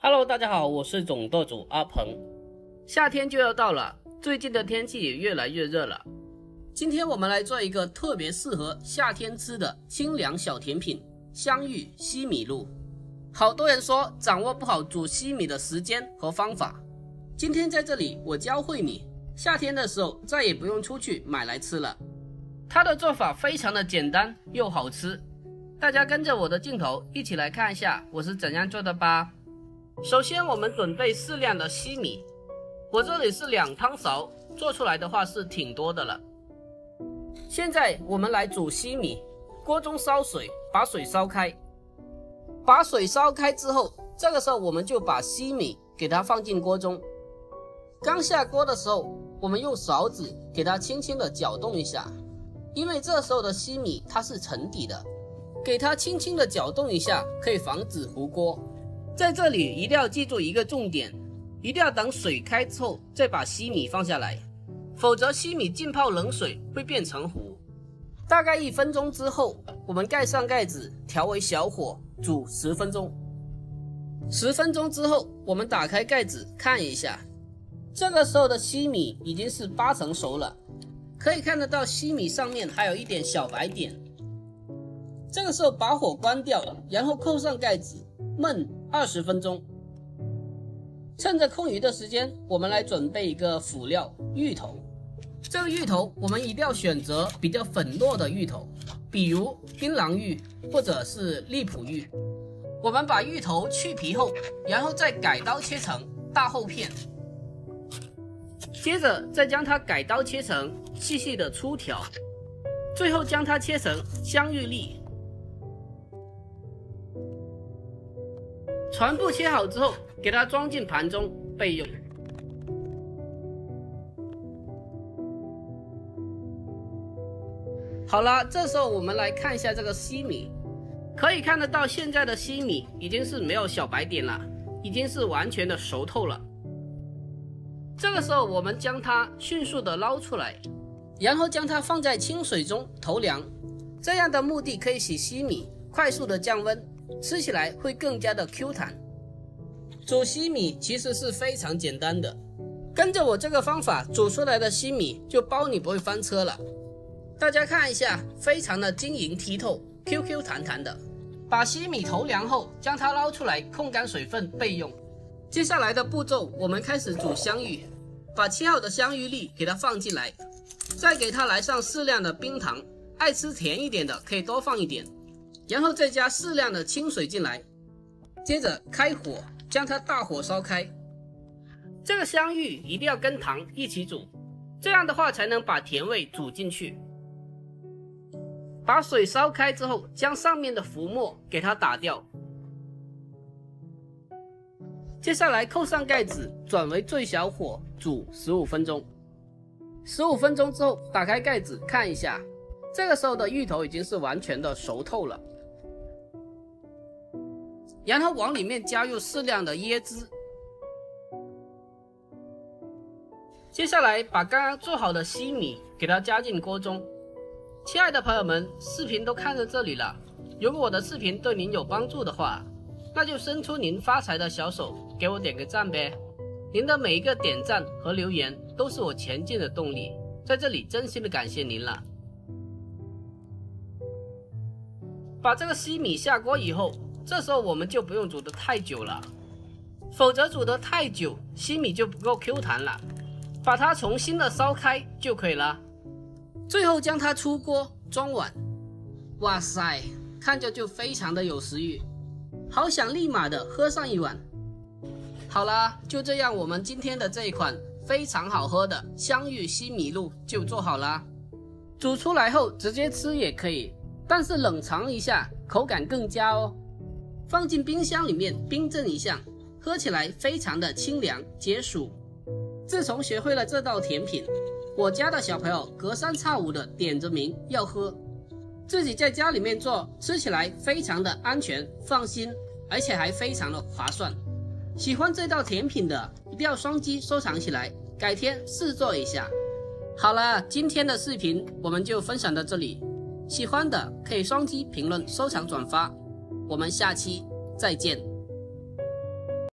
Hello， 大家好，我是总舵主阿鹏。夏天就要到了，最近的天气也越来越热了。今天我们来做一个特别适合夏天吃的清凉小甜品——香芋西米露。好多人说掌握不好煮西米的时间和方法，今天在这里我教会你，夏天的时候再也不用出去买来吃了。它的做法非常的简单又好吃，大家跟着我的镜头一起来看一下我是怎样做的吧。首先我们准备适量的西米，我这里是2汤勺，做出来的话是挺多的了。现在我们来煮西米，锅中烧水，把水烧开。把水烧开之后，这个时候我们就把西米给它放进锅中。刚下锅的时候，我们用勺子给它轻轻的搅动一下，因为这时候的西米它是沉底的，给它轻轻的搅动一下，可以防止糊锅。在这里一定要记住一个重点，一定要等水开之后再把西米放下来，否则西米浸泡冷水会变成糊。大概1分钟之后，我们盖上盖子，调为小火煮10分钟。10分钟之后，我们打开盖子看一下，这个时候的西米已经是8成熟了，可以看得到西米上面还有一点小白点。这个时候把火关掉，然后扣上盖子焖20分钟。趁着空余的时间，我们来准备一个辅料芋头。这个芋头我们一定要选择比较粉糯的芋头，比如槟榔芋或者是荔浦芋。我们把芋头去皮后，然后再改刀切成大厚片，接着再将它改刀切成细细的粗条，最后将它切成香芋粒。全部切好之后，给它装进盘中备用。好了，这时候我们来看一下这个西米，可以看得到现在的西米已经是没有小白点了，已经是完全的熟透了。这个时候我们将它迅速的捞出来，然后将它放在清水中投凉，这样的目的可以使西米快速的降温，吃起来会更加的 Q 弹。煮西米其实是非常简单的，跟着我这个方法煮出来的西米就包你不会翻车了。大家看一下，非常的晶莹剔透， QQ 弹弹的。把西米投凉后，将它捞出来控干水分备用。接下来的步骤我们开始煮香芋，把切好的香芋粒给它放进来，再给它来上适量的冰糖，爱吃甜一点的可以多放一点，然后再加适量的清水进来，接着开火将它大火烧开。这个香芋一定要跟糖一起煮，这样的话才能把甜味煮进去。把水烧开之后，将上面的浮沫给它打掉。接下来扣上盖子，转为最小火煮15分钟。15分钟之后，打开盖子看一下，这个时候的芋头已经是完全的熟透了。然后往里面加入适量的椰汁。接下来把刚刚做好的西米给它加进锅中。亲爱的朋友们，视频都看到这里了，如果我的视频对您有帮助的话，那就伸出您发财的小手，给我点个赞呗。您的每一个点赞和留言都是我前进的动力，在这里真心的感谢您了。把这个西米下锅以后，这时候我们就不用煮得太久了，否则煮得太久，西米就不够 Q 弹了。把它重新的烧开就可以了。最后将它出锅装碗。哇塞，看着就非常的有食欲，好想立马的喝上一碗。好啦，就这样，我们今天的这一款非常好喝的香芋西米露就做好啦。煮出来后直接吃也可以，但是冷藏一下口感更佳哦。放进冰箱里面冰镇一下，喝起来非常的清凉解暑。自从学会了这道甜品，我家的小朋友隔三差五的点着名要喝，自己在家里面做，吃起来非常的安全放心，而且还非常的划算。喜欢这道甜品的一定要双击收藏起来，改天试做一下。好了，今天的视频我们就分享到这里，喜欢的可以双击评论收藏转发，我们下期再见。